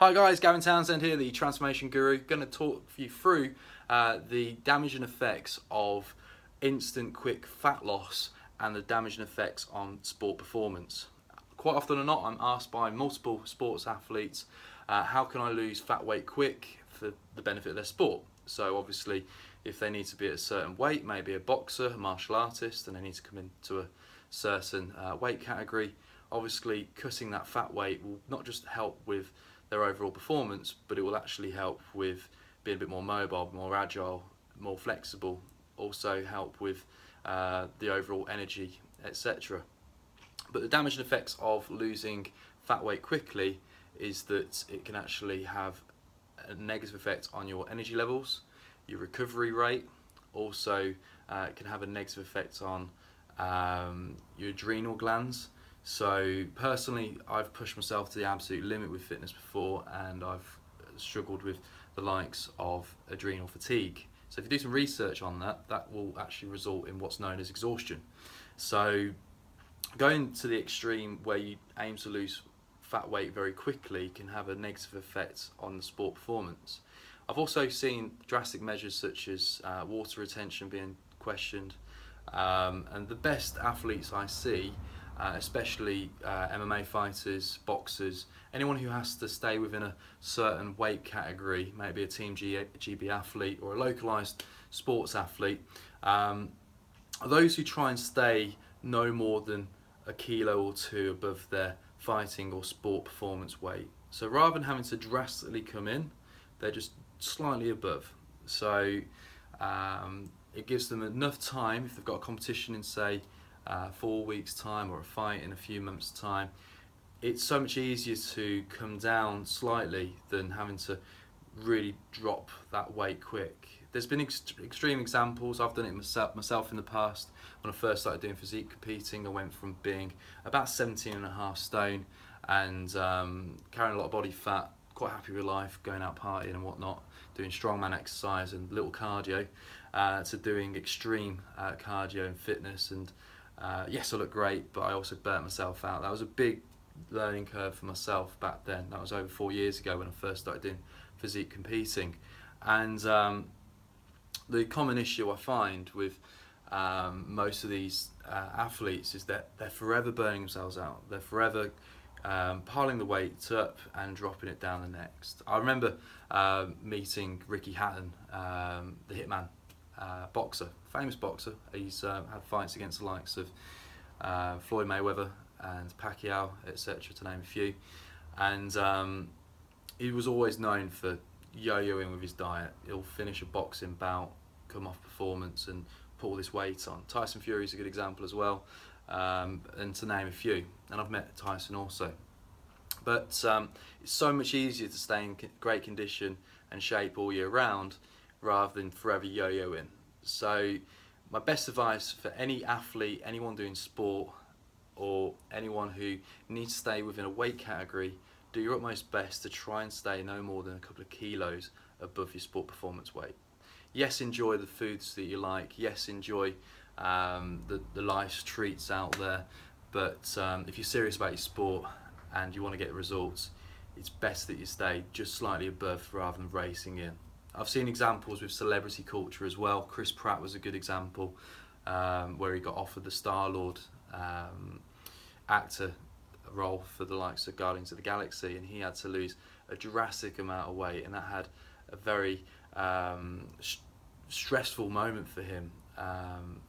Hi guys, Gavin Townsend here, the Transformation Guru. Going to talk you through the damaging effects of instant quick fat loss and the damaging effects on sport performance. Quite often or not, I'm asked by multiple sports athletes, how can I lose fat weight quick for the benefit of their sport? So obviously, if they need to be at a certain weight, maybe a boxer, a martial artist, and they need to come into a certain weight category, obviously cutting that fat weight will not just help with their overall performance, but it will actually help with being a bit more mobile, more agile, more flexible, also help with the overall energy, etc. But the damaging effects of losing fat weight quickly is that it can actually have a negative effect on your energy levels, your recovery rate. Also, it can have a negative effect on your adrenal glands. So personally, I've pushed myself to the absolute limit with fitness before, and I've struggled with the likes of adrenal fatigue. So if you do some research on that, that will actually result in what's known as exhaustion. So going to the extreme where you aim to lose fat weight very quickly can have a negative effect on the sport performance. I've also seen drastic measures such as water retention being questioned, and the best athletes I see, especially MMA fighters, boxers, anyone who has to stay within a certain weight category, maybe a Team GB athlete or a localized sports athlete, those who try and stay no more than a kilo or two above their fighting or sport performance weight. So rather than having to drastically come in, they're just slightly above. So it gives them enough time, if they've got a competition in, say, 4 weeks time, or a fight in a few months time, it's so much easier to come down slightly than having to really drop that weight quick. There's been extreme examples. I've done it myself in the past. When I first started doing physique competing, I went from being about 17.5 stone and carrying a lot of body fat, quite happy with life, going out partying and whatnot, doing strongman exercise and little cardio, to doing extreme cardio and fitness. And yes, I look great, but I also burnt myself out. That was a big learning curve for myself back then. That was over 4 years ago when I first started doing physique competing. And the common issue I find with most of these athletes is that they're forever burning themselves out. They're forever piling the weight up and dropping it down the next. I remember meeting Hatton, the Hitman boxer, famous boxer. He's had fights against the likes of Floyd Mayweather and Pacquiao, etc., to name a few. And he was always known for yo-yoing with his diet. He'll finish a boxing bout, come off performance, and put all this weight on. Tyson Fury is a good example as well, and to name a few. And I've met Tyson also. But it's so much easier to stay in great condition and shape all year round rather than forever yo-yoing. So my best advice for any athlete, anyone doing sport, or anyone who needs to stay within a weight category, do your utmost best to try and stay no more than a couple of kilos above your sport performance weight. Yes, enjoy the foods that you like. Yes, enjoy the life's treats out there. But if you're serious about your sport and you want to get results, it's best that you stay just slightly above rather than racing in. I've seen examples with celebrity culture as well. Chris Pratt was a good example, where he got offered the Star-Lord actor role for the likes of Guardians of the Galaxy, and he had to lose a drastic amount of weight, and that had a very stressful moment for him,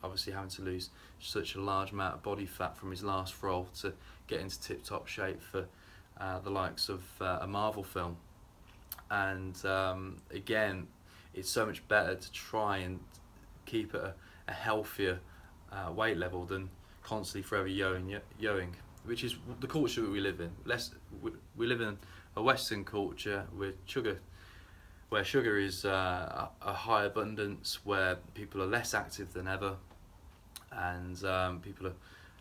obviously having to lose such a large amount of body fat from his last role to get into tip-top shape for the likes of a Marvel film. And again, it's so much better to try and keep it a healthier weight level than constantly forever yoing, which is the culture that we live in. We live in a Western culture where sugar is a high abundance, where people are less active than ever, and people are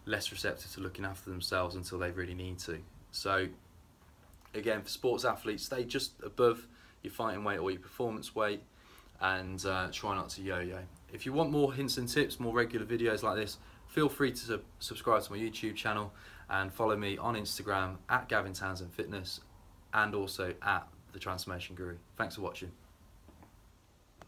less receptive to looking after themselves until they really need to. So again, for sports athletes, stay just above your fighting weight or your performance weight, and try not to yo-yo. If you want more hints and tips, more regular videos like this, feel free to subscribe to my YouTube channel and follow me on Instagram at Gavin Townsend Fitness, and also at the Transformation Guru. Thanks for watching.